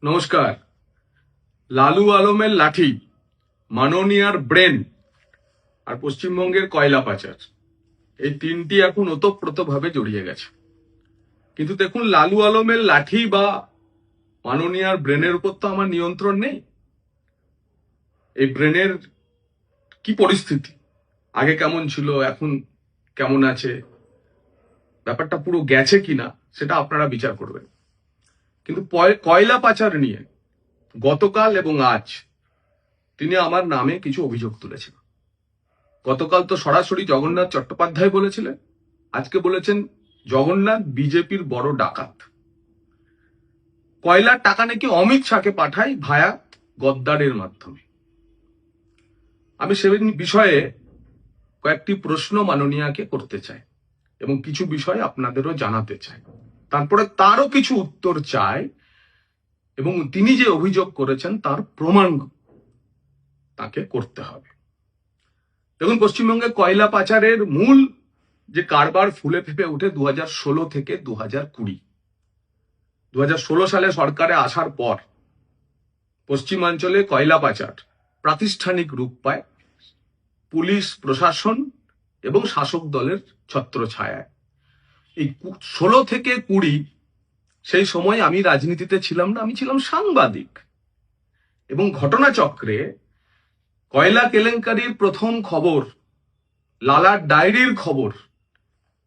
নমস্কার। লালু আলমের লাঠি, মাননীয়ার ব্রেন আর পশ্চিমবঙ্গের কয়লা পাচার, এই তিনটি এখন ওতপ্রোতভাবে জড়িয়ে গেছে। কিন্তু দেখুন, লালু আলমের লাঠি বা মাননীয়ার ব্রেনের উপর তো আমার নিয়ন্ত্রণ নেই। এই ব্রেনের কি পরিস্থিতি, আগে কেমন ছিল, এখন কেমন আছে, ব্যাপারটা পুরো গেছে কিনা সেটা আপনারা বিচার করবেন। কিন্তু কয়লা পাচার নিয়ে গতকাল এবং আজ তিনি আমার নামে কিছু অভিযোগ তুলেছেন। গতকাল তো সরাসরি জগন্নাথ চট্টোপাধ্যায় বলেছিলেন, আজকে বলেছেন জগন্নাথ বিজেপির বড় ডাকাত। কয়লার টাকা নাকি অমিত শাহকে পাঠায় ভায়া গদ্দারের মাধ্যমে। আমি সে বিষয়ে কয়েকটি প্রশ্ন মাননীয়াকে করতে চাই এবং কিছু বিষয় আপনাদেরও জানাতে চাই, তারপরে তারও কিছু উত্তর চাই এবং তিনি যে অভিযোগ করেছেন তার প্রমাণ তাকে করতে হবে। দেখুন, পশ্চিমবঙ্গে কয়লা পাচারের মূল যে কারবার ফুলে ফেপে ওঠে 2016 থেকে 2020। 2016 সালে সরকারে আসার পর পশ্চিমাঞ্চলে কয়লা পাচার প্রাতিষ্ঠানিক রূপ পায় পুলিশ প্রশাসন এবং শাসক দলের ছত্রছায়ায়। এই 16 থেকে 20 সেই সময় আমি রাজনীতিতে ছিলাম না, আমি ছিলাম সাংবাদিক। এবং ঘটনাচক্রে কয়লা কেলেঙ্কারির প্রথম খবর, লালার ডায়েরির খবর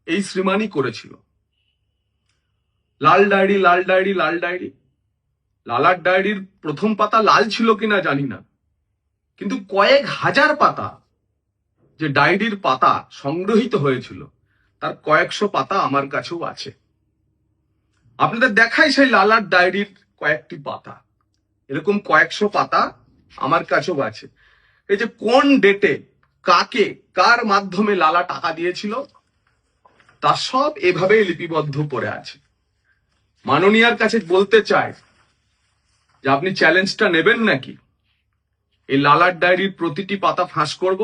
এই শ্রীমানই করেছিল। লাল ডায়েরি, লাল ডায়েরি, লাল ডায়েরি। লালার ডায়েরির প্রথম পাতা লাল ছিল কিনা জানি না, কিন্তু কয়েক হাজার পাতা যে ডায়েরির পাতা সংগ্রহিত হয়েছিল তার কয়েকশো পাতা আমার কাছেও আছে। আপনাদের দেখাই সেই লালার ডায়েরির কয়েকটি পাতা, এরকম কয়েকশো পাতা আমার কাছেও আছে। এই যে কোন ডেটে কাকে কার মাধ্যমে লালা টাকা দিয়েছিল তা সব এভাবেই লিপিবদ্ধ করে আছে। মাননীয়ার কাছে বলতে চাই যে আপনি চ্যালেঞ্জটা নেবেন নাকি? এই লালার ডায়েরির প্রতিটি পাতা ফাঁস করব।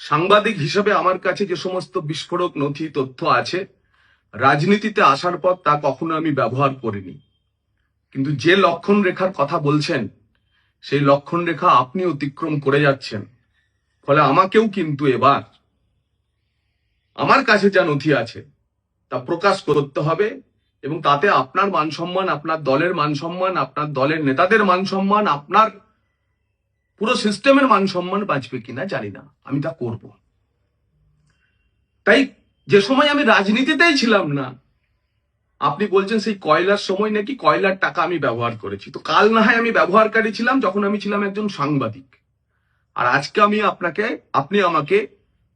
সাংবাদিক হিসেবে আমার কাছে যে সমস্ত বিস্ফোরক নথি তথ্য আছে, রাজনীতিতে আসার পর তা কখনো আমি ব্যবহার করিনি। কিন্তু যে লক্ষণ রেখার কথা বলছেন সেই লক্ষণ রেখা আপনি অতিক্রম করে যাচ্ছেন। ফলে আমাকেও কিন্তু এবার আমার কাছে যা নথি আছে তা প্রকাশ করতে হবে এবং তাতে আপনার মান সম্মান, আপনার দলের মান সম্মান, আপনার দলের নেতাদের মান সম্মান, আপনার পুরো সিস্টেমের মান সম্মান বাঁচবে কিনা জানি না, আমি তা করব। তাই যে সময় আমি রাজনীতিতেই ছিলাম না, আপনি বলছেন সেই কয়লার সময় নাকি কয়লার টাকা আমি ব্যবহার করেছি। তো কাল না হয় আমি ব্যবহারকারী ছিলাম যখন আমি ছিলাম একজন সাংবাদিক, আর আজকে আপনি আমাকে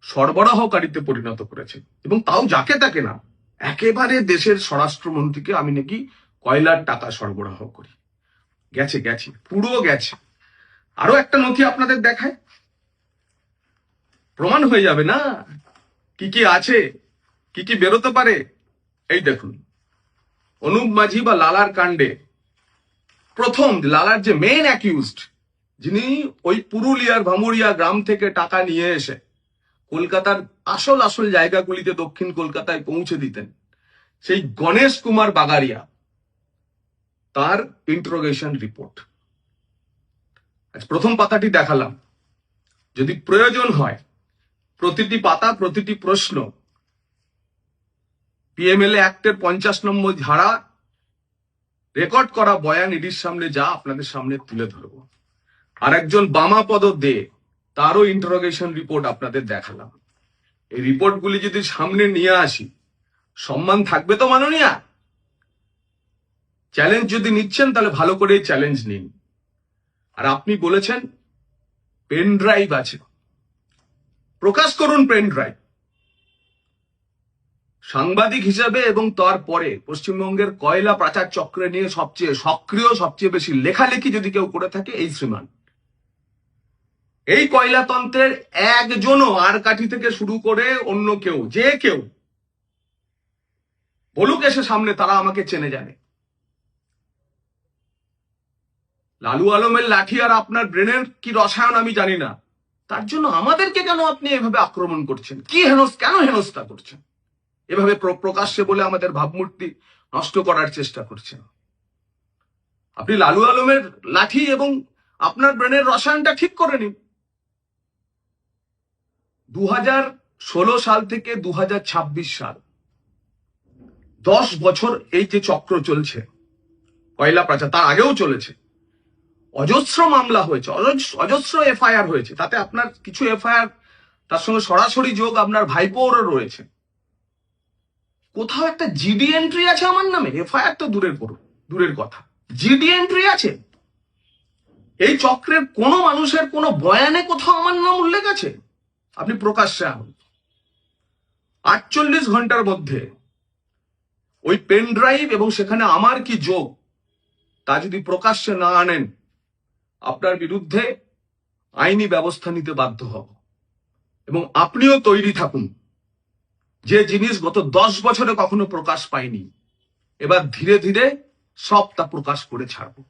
সরবরাহকারীতে পরিণত করেছেন, এবং তাও যাকে তাকে না, একেবারে দেশের স্বরাষ্ট্রমন্ত্রীকে আমি নাকি কয়লার টাকা সরবরাহ করি। গেছে গেছে, পুরো গেছে। আরো একটা নথি আপনাদের দেখায়, প্রমাণ হয়ে যাবে না কি কি আছে, কি কি বেরোতে পারে। এই দেখুন, অনুপ মাঝি বা লালার কাণ্ডে প্রথম লালার যে মেইন অ্যাকিউজড, যিনি ওই পুরুলিয়ার ভামুরিয়া গ্রাম থেকে টাকা নিয়ে এসে কলকাতার আসল আসল জায়গাগুলিতে দক্ষিণ কলকাতায় পৌঁছে দিতেন, সেই গণেশ কুমার বাগারিয়া, তার ইন্টারোগেশন রিপোর্ট আজ প্রথম পাতাটি দেখালাম। যদি প্রয়োজন হয় প্রতিটি পাতা, প্রতিটি প্রশ্ন পিএমএলএ অ্যাক্টের 50 নম্বর ধারা রেকর্ড করা বয়ান ইডির সামনে যা আপনাদের সামনে তুলে ধরব। আর একজন বামাপদ দে, তারও ইন্টারোগেশন রিপোর্ট আপনাদের দেখালাম। এই রিপোর্টগুলি যদি সামনে নিয়ে আসি, সম্মান থাকবে তো মাননীয়া? চ্যালেঞ্জ যদি নিচ্ছেন তাহলে ভালো করে চ্যালেঞ্জ নিন। আর আপনি বলেছেন পেন ড্রাইভ আছে, প্রকাশ করুন পেন ড্রাইভ। সাংবাদিক হিসাবে এবং তারপরে পশ্চিমবঙ্গের কয়লা পাচার চক্রে নিয়ে সবচেয়ে সক্রিয়, সবচেয়ে বেশি লেখালেখি যদি কেউ করে থাকে এই শ্রীমান। এই কয়লাতন্ত্রের একজনও আর কাঠি থেকে শুরু করে অন্য কেউ, যে কেউ বলুক এসে সামনে, তারা আমাকে চেনে জানে। লালু আলমের লাঠি আর আপনার ব্রেনের কি রসায়ন আমি জানি না, তার জন্য আমাদেরকে কেন আপনি এভাবে আক্রমণ করছেন? কেন হেনস্থা করছেন? এভাবে প্রকাশ্যে বলে আমাদের ভাবমূর্তি নষ্ট করার চেষ্টা করছেন। আপনি লালু আলমের লাঠি এবং আপনার ব্রেনের রসায়নটা ঠিক করে নিন। 2016 সাল থেকে 2026 সাল 10 বছর এই যে চক্র চলছে কয়লা পাচার, তার আগেও চলেছে, অজস্র মামলা হয়েছে, অজস্র এফআইআর হয়েছে। তাতে আপনার কিছু এফআইআর তার সঙ্গে সরাসরি যোগ আপনার ভাইপোরও রয়েছে। কোথাও একটা জিডি এন্ট্রি আছে আমার নামে? এফআইআর তো দূরের কথা, জিডি এন্ট্রি আছে? এই চক্রের কোন মানুষের কোন বয়ানে কোথাও আমার নাম উল্লেখ আছে? আপনি প্রকাশ্যে আনুন। 48 ঘন্টার মধ্যে ওই পেন ড্রাইভ এবং সেখানে আমার কি যোগ তা যদি প্রকাশ্যে না আনেন, আপনার বিরুদ্ধে আইনি ব্যবস্থা নিতে বাধ্য হব। এবং আপনিও তৈরি থাকুন, যে জিনিস গত 10 বছরে কখনো প্রকাশ পায়নি, এবার ধীরে ধীরে সব তা প্রকাশ করে ছাড়বো।